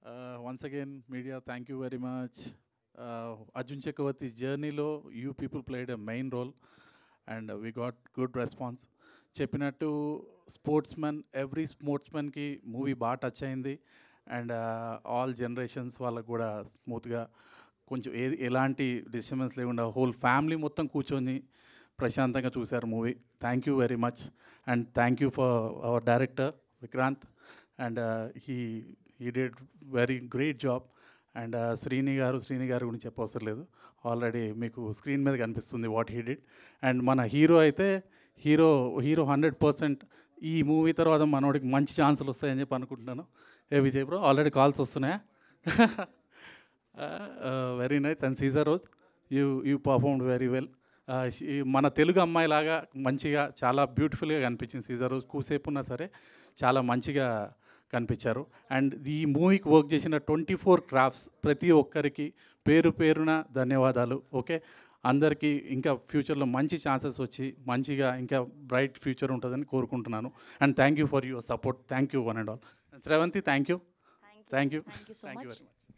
Once again, media, thank you very much. Arjun Chakravarti's journey-lo, you people played a main role, and we got good response. చెప్పినట్టు sportsmen every స్పోర్ట్స్మెన్కి movie బాగా touch అయింది and all generations వాళ్ళకు కూడా స్మూత్గా కొంచెం ఎలాంటి disturbance లేకుండా whole family మొత్తం కూర్చొని ప్రశాంతంగా చూశారు movie. Thank you very much and thank you for hour director Vikrant and he did very great job. And Srini గారు గురించి చెప్పవసరం లేదు, ఆల్రెడీ మీకు స్క్రీన్ మీద కనిపిస్తుంది వాట్ హీ డిడ్. అండ్ మన హీరో అయితే హీరో 100% ఈ మూవీ తర్వాత మనోడికి మంచి ఛాన్సులు వస్తాయని చెప్పి అనుకుంటున్నాను. విజయ్ బ్రో ఆల్రెడీ కాల్స్ వస్తున్నాయా? Very nice. And Caesar Rose you performed very well. మన తెలుగు అమ్మాయిలాగా మంచిగా చాలా బ్యూటిఫుల్గా కనిపించింది సీజర్ రోజ్. కూసేపు ఉన్నా సరే చాలా మంచిగా కనిపించారు. అండ్ ఈ మూవీకి వర్క్ చేసిన 24 క్రాఫ్ట్స్ ప్రతి ఒక్కరికి పేరు పేరున ధన్యవాదాలు. ఓకే, అందరికీ ఇంకా ఫ్యూచర్లో మంచి ఛాన్సెస్ వచ్చి మంచిగా ఇంకా బ్రైట్ ఫ్యూచర్ ఉంటుందని కోరుకుంటున్నాను. And thank you for your support. Thank you one and all. Sravanthi, thank you. Thank you thank you so very much. Much.